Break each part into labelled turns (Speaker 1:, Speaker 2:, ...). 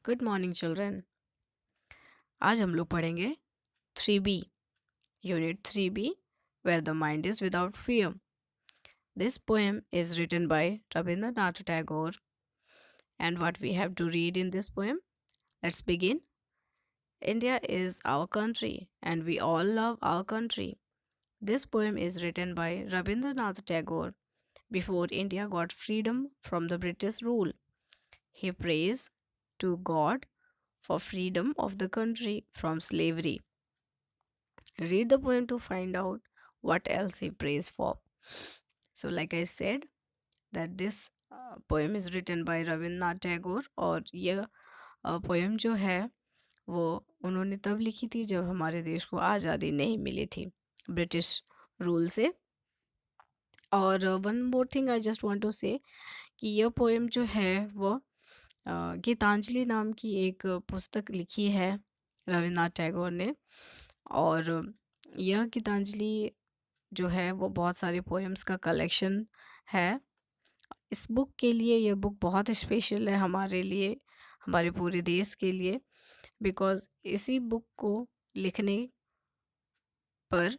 Speaker 1: Good morning children. आज हम लोग पढ़ेंगे 3B, unit 3B, where the mind is without fear. This poem is written by Rabindranath Tagore, and what we have to read in this poem. Let's begin. India is our country, and we all love our country. This poem is written by Rabindranath Tagore before India got freedom from the British rule. He prays to God for freedom of the country from slavery. Read the poem to find out what else he prays for. So, like I said, that this poem is written by Rabindranath Tagore, और यह poem जो है वो उन्होंने तब लिखी थी जब हमारे देश को आज़ादी नहीं मिली थी ब्रिटिश रूल से। और one more thing I just want to say कि यह पोएम जो है वो गीतांजलि नाम की एक पुस्तक लिखी है रविन्द्रनाथ टैगोर ने, और यह गीतांजलि जो है वो बहुत सारे पोएम्स का कलेक्शन है। इस बुक के लिए यह बुक बहुत स्पेशल है हमारे लिए, हमारे पूरे देश के लिए, बिकॉज़ इसी बुक को लिखने पर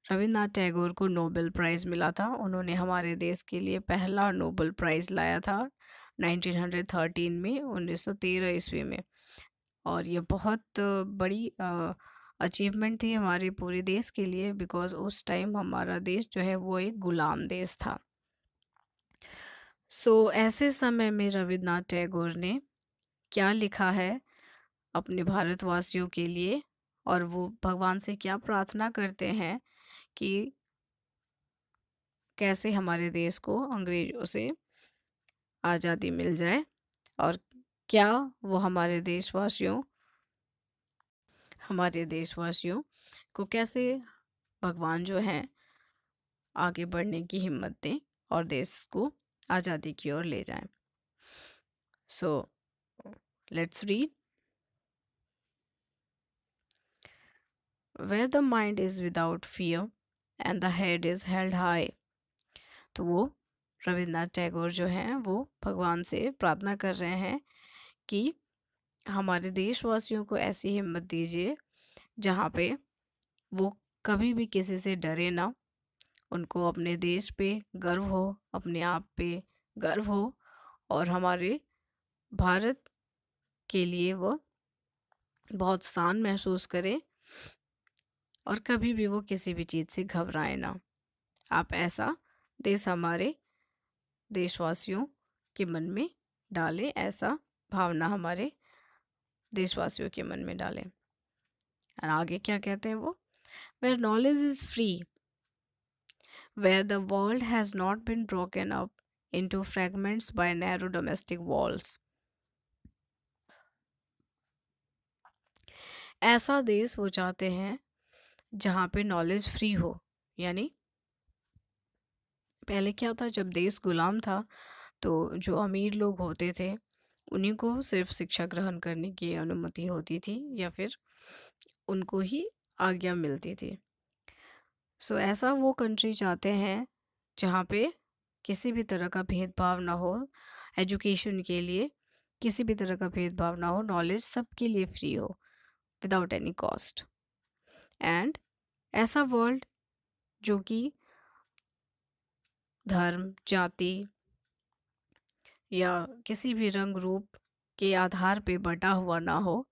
Speaker 1: रविन्द्रनाथ टैगोर को नोबेल प्राइज़ मिला था। उन्होंने हमारे देश के लिए पहला नोबेल प्राइज़ लाया था 1913 में, 1913 ईस्वी में। और ये बहुत बड़ी अचीवमेंट थी हमारे पूरे देश के लिए, बिकॉज़ उस टाइम हमारा देश जो है वो एक गुलाम देश था। ऐसे समय में रविन्द्रनाथ टैगोर ने क्या लिखा है अपने भारतवासियों के लिए, और वो भगवान से क्या प्रार्थना करते हैं कि कैसे हमारे देश को अंग्रेज़ों से आज़ादी मिल जाए, और क्या वो हमारे देशवासियों को कैसे भगवान जो हैं आगे बढ़ने की हिम्मत दें और देश को आज़ादी की ओर ले जाएं। So let's read. Where the mind is without fear and the head is held high. तो वो रविन्द्रनाथ टैगोर जो हैं वो भगवान से प्रार्थना कर रहे हैं कि हमारे देशवासियों को ऐसी हिम्मत दीजिए जहाँ पे वो कभी भी किसी से डरे ना, उनको अपने देश पे गर्व हो, अपने आप पे गर्व हो, और हमारे भारत के लिए वो बहुत शान महसूस करें, और कभी भी वो किसी भी चीज़ से घबराए ना। आप ऐसा देश हमारे देशवासियों के मन में डालें, ऐसा भावना हमारे देशवासियों के मन में डालें। और आगे क्या कहते हैं वो? Where knowledge is free, where the world has not been broken up into fragments by narrow domestic walls. ऐसा देश वो चाहते हैं जहाँ पे नॉलेज फ्री हो। यानी पहले क्या था, जब देश गुलाम था तो जो अमीर लोग होते थे उन्हीं को सिर्फ शिक्षा ग्रहण करने की अनुमति होती थी, या फिर उनको ही आज्ञा मिलती थी। ऐसा वो कंट्री चाहते हैं जहाँ पे किसी भी तरह का भेदभाव ना हो, एजुकेशन के लिए किसी भी तरह का भेदभाव ना हो, नॉलेज सबके लिए फ्री हो विदाउट एनी कॉस्ट। एंड ऐसा वर्ल्ड जो कि धर्म, जाति या किसी भी रंग रूप के आधार पे बटा हुआ ना हो,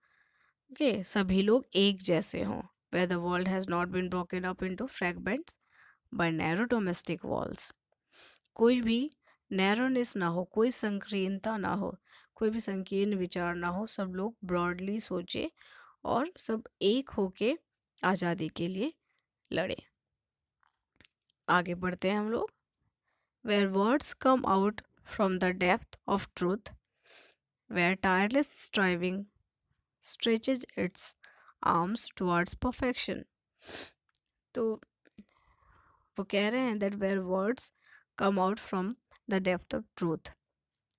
Speaker 1: सभी लोग एक जैसे हों। Where the world has not been broken up into fragments by narrow domestic walls. कोई भी नैरोनेस ना हो, कोई संकीर्णता ना हो, कोई भी संकीर्ण विचार ना हो, सब लोग ब्रॉडली सोचे और सब एक होके आज़ादी के लिए लड़े। आगे बढ़ते हैं हम लोग। Where words come out from the depth of truth, where tireless striving stretches its arms towards perfection. तो वो कह रहे हैं that where words come out from the depth of truth,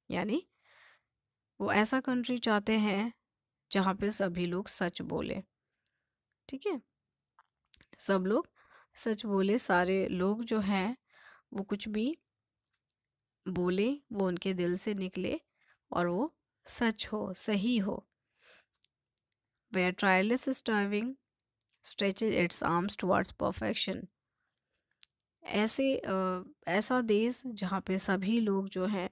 Speaker 1: यानी वो ऐसा कंट्री चाहते हैं जहाँ पे सभी लोग सच बोले। ठीक है, सब लोग सच बोले, सारे लोग जो हैं वो कुछ भी बोले वो उनके दिल से निकले और वो सच हो, सही हो. Where tireless striving stretches its arms towards perfection. ऐसा देश जहाँ पे सभी लोग जो हैं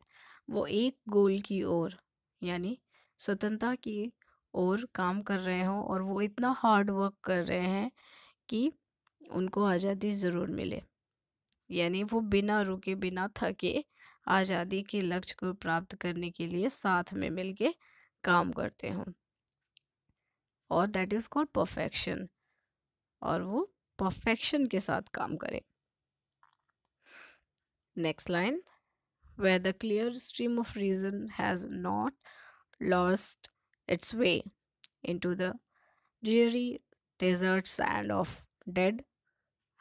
Speaker 1: वो एक गोल की ओर, यानी स्वतंत्रता की ओर काम कर रहे हों, और वो इतना हार्ड वर्क कर रहे हैं कि उनको आज़ादी ज़रूर मिले. यानी वो बिना रुके बिना थके आज़ादी के लक्ष्य को प्राप्त करने के लिए साथ में मिलके काम करते हों, और दैट इज़ कॉल्ड परफेक्शन. और वो परफेक्शन के साथ काम करें. Next line. Where the clear stream of reason has not lost its way into the dreary desert sand of dead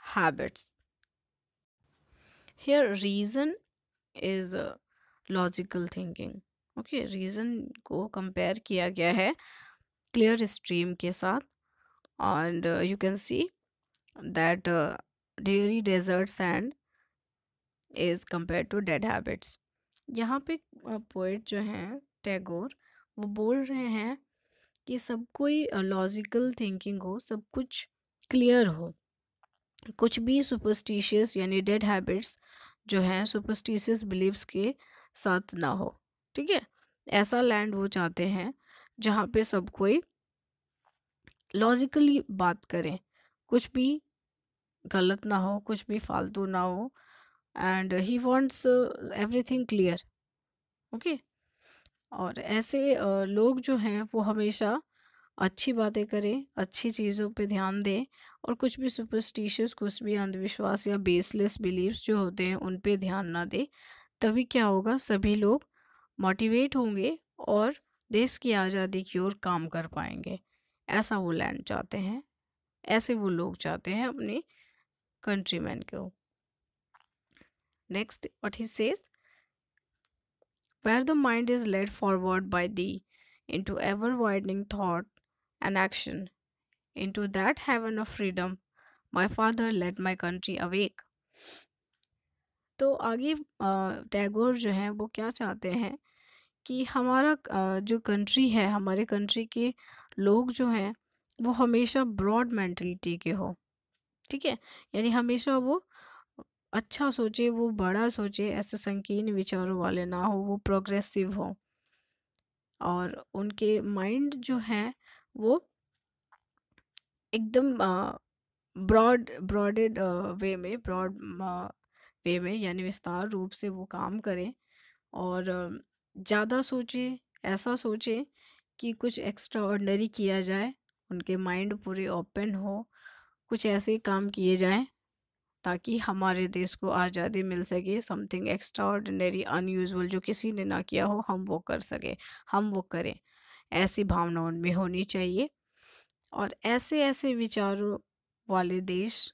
Speaker 1: habits. Here, reason is logical thinking. Okay, reason को compare किया गया है clear stream के साथ, and you can see that dreary desert sand is compared to dead habits. यहाँ पे poet जो हैं टैगोर, वो बोल रहे हैं कि सब कोई लॉजिकल थिंकिंग हो, सब कुछ क्लियर हो, कुछ भी सुपरस्टिशियस यानी डेड हैबिट्स जो हैं सुपरस्टिशियस बिलीव्स के साथ ना हो. ठीक है, ऐसा लैंड वो चाहते हैं जहाँ पे सब कोई लॉजिकली बात करें, कुछ भी गलत ना हो, कुछ भी फालतू ना हो, and he wants everything clear. Okay, और ऐसे लोग जो हैं वो हमेशा अच्छी बातें करें, अच्छी चीज़ों पे ध्यान दें, और कुछ भी सुपरस्टिशियस, कुछ भी अंधविश्वास या बेसलेस बिलीव्स जो होते हैं उन पे ध्यान ना दें. तभी क्या होगा, सभी लोग मोटिवेट होंगे और देश की आज़ादी की ओर काम कर पाएंगे. ऐसा वो लैंड चाहते हैं, ऐसे वो लोग चाहते हैं अपने कंट्रीमैन को. Next what he says. Where the mind is led forward by thee into ever widening thought and action, into that heaven of freedom, my father led my country awake. तो आगे टैगोर जो हैं वो क्या चाहते हैं कि हमारा जो कंट्री है, हमारे कंट्री के लोग जो हैं वो हमेशा ब्रॉड मेंटलिटी के हो. ठीक है, यानी हमेशा वो अच्छा सोचे, वो बड़ा सोचे, ऐसे संकीर्ण विचारों वाले ना हो, वो प्रोग्रेसिव हो, और उनके माइंड जो है वो एकदम ब्रॉडेड वे में यानी विस्तार रूप से वो काम करें, और ज़्यादा सोचे, ऐसा सोचे कि कुछ एक्स्ट्रा ऑर्डनरी किया जाए, उनके माइंड पूरे ओपन हो, कुछ ऐसे काम किए जाएं ताकि हमारे देश को आज़ादी मिल सके. समथिंग एक्स्ट्रा ऑर्डिनरी, अनयूजुअल, जो किसी ने ना किया हो, हम वो कर सके, हम वो करें. ऐसी भावना उनमें होनी चाहिए. और ऐसे ऐसे विचारों वाले देश,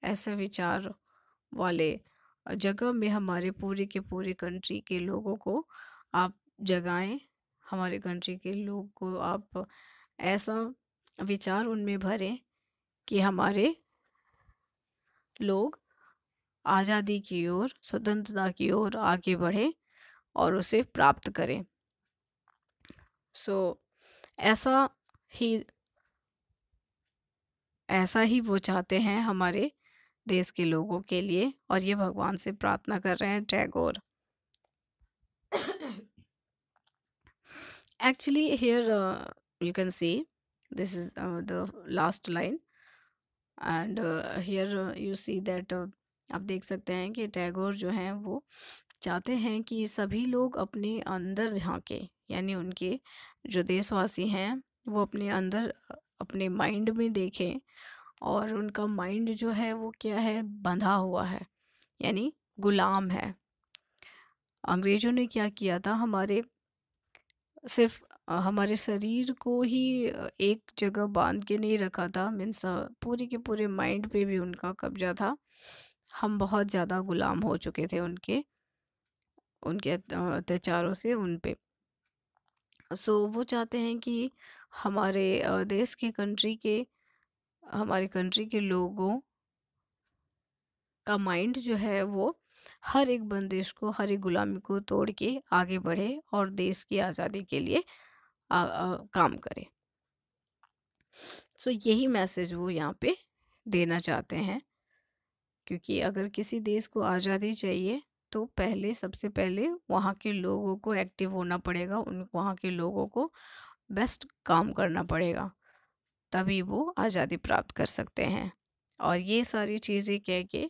Speaker 1: ऐसे विचार वाले जगह में हमारे पूरे के पूरे कंट्री के लोगों को आप जगाएं. हमारे कंट्री के लोगों को आप ऐसा विचार उनमें भरें कि हमारे लोग आज़ादी की ओर, स्वतंत्रता की ओर आगे बढ़े और उसे प्राप्त करें. सो ही ऐसा ही वो चाहते हैं हमारे देश के लोगों के लिए, और ये भगवान से प्रार्थना कर रहे हैं Tagore. Actually, here you can see this is the last line, and here you see that आप देख सकते हैं कि टैगोर जो हैं वो चाहते हैं कि सभी लोग अपने अंदर झांके, यानी उनके जो देशवासी हैं वो अपने अंदर, अपने माइंड में देखें, और उनका माइंड जो है वो क्या है, बंधा हुआ है, यानी गुलाम है. अंग्रेजों ने क्या किया था, सिर्फ हमारे शरीर को ही एक जगह बांध के नहीं रखा था, मीन्स पूरे के पूरे माइंड पे भी उनका कब्जा था. हम बहुत ज़्यादा गुलाम हो चुके थे उनके उनके अत्याचारों से उन पे. सो वो चाहते हैं कि हमारे देश के हमारे कंट्री के लोगों का माइंड जो है वो हर एक बंदिश को, हर एक गुलामी को तोड़ के आगे बढ़े और देश की आज़ादी के लिए काम करे। सो यही मैसेज वो यहाँ पे देना चाहते हैं, क्योंकि अगर किसी देश को आज़ादी चाहिए तो पहले, सबसे पहले वहाँ के लोगों को एक्टिव होना पड़ेगा, उन वहाँ के लोगों को बेस्ट काम करना पड़ेगा, तभी वो आज़ादी प्राप्त कर सकते हैं। और ये सारी चीज़ें कह के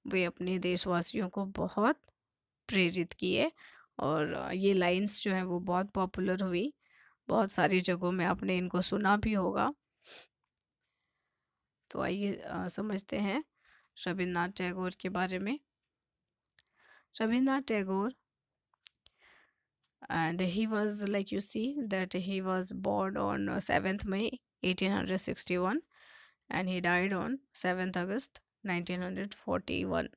Speaker 1: वे अपने देशवासियों को बहुत प्रेरित किए, और ये लाइंस जो हैं वो बहुत पॉपुलर हुई, बहुत सारी जगहों में आपने इनको सुना भी होगा। तो आइए समझते हैं रविन्द्रनाथ टैगोर के बारे में। Rabindranath Tagore, and he was, like you see that he was born on 7th May 1861 and he died on 7th August 1941.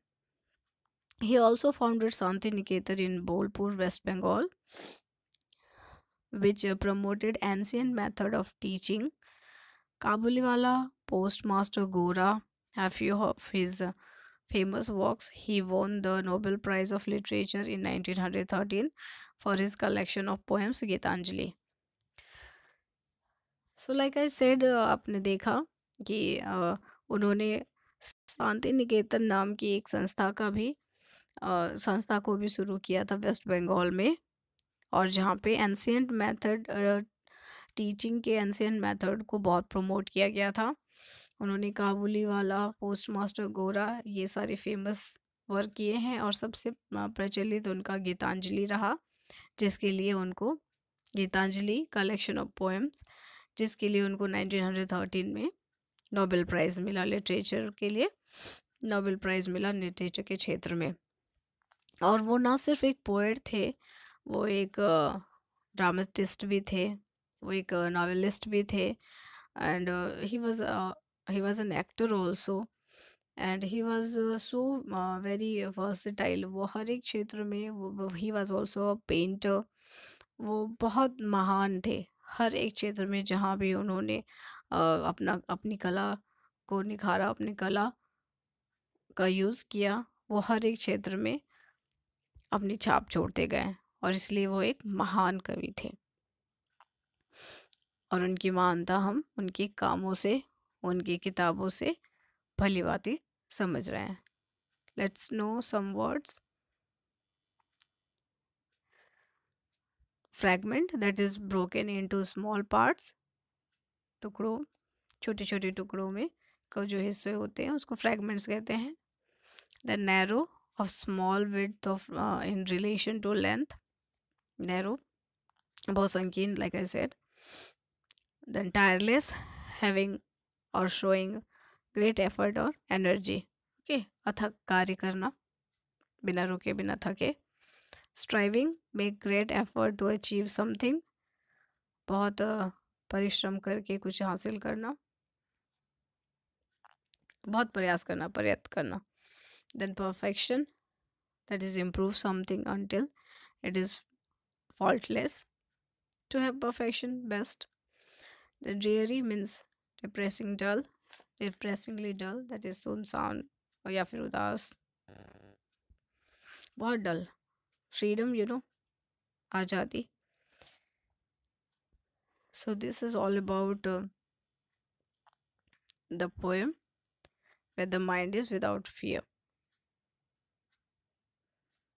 Speaker 1: He also founded Shanti Niketan in Bolpur, West Bengal, which promoted ancient method of teaching. Kabuliwala, Postmaster Gora are few of his famous works. He won the Nobel Prize of Literature in 1913 for his collection of poems Gitanjali. So like I said, आपने देखा कि उन्होंने शांति निकेतन नाम की एक संस्था को भी शुरू किया था वेस्ट बंगाल में, और जहाँ पे एंशियंट मेथड, टीचिंग के एंशियंट मेथड को बहुत प्रमोट किया गया था। उन्होंने काबुलीवाला, पोस्टमास्टर गोरा, ये सारे फेमस वर्क किए हैं, और सबसे प्रचलित उनका गीतांजलि रहा, जिसके लिए उनको गीतांजलि कलेक्शन ऑफ पोएम्स, जिसके लिए उनको 1913 में नोबेल प्राइज़ मिला, लिटरेचर के लिए नोबेल प्राइज़ मिला लिटरेचर के क्षेत्र में। और वो ना सिर्फ एक पोएट थे, वो एक ड्रामेटिस्ट भी थे, वो एक नॉवेलिस्ट भी थे, and he was an actor also, and he was so very versatile. वो हर एक क्षेत्र में he was also a painter. वो बहुत महान थे हर एक क्षेत्र में, जहाँ भी उन्होंने अपनी कला को निखारा, अपनी कला का यूज़ किया, वो हर एक क्षेत्र में अपनी छाप छोड़ते गए, और इसलिए वो एक महान कवि थे। और उनकी महानता हम उनके कामों से, उनकी किताबों से भली भांति समझ रहे हैं। Let's know some words. Fragment, that is broken into small parts. टुकड़ों, छोटे छोटे टुकड़ों में का जो हिस्से होते हैं उसको फ्रैगमेंट्स कहते हैं। The narrow, of small width of in relation to length. Narrow, बहुत संकीर्ण, like I said. Then tireless, having और शोइंग ग्रेट एफर्ट और एनर्जी। ओके, अथक कार्य करना, बिना रुके, बिना थके। Striving, make great effort to achieve something, बहुत परिश्रम करके कुछ हासिल करना, बहुत प्रयास करना, प्रयत्न करना। Than perfection, that is improve something until it is faultless, to have perfection best. The dreary means depressing, dull, depressingly dull, that is सुनसान और या फिर उदास, बहुत डल। फ्रीडम, आज़ादी। So this is all about the poem Where the Mind is Without Fear.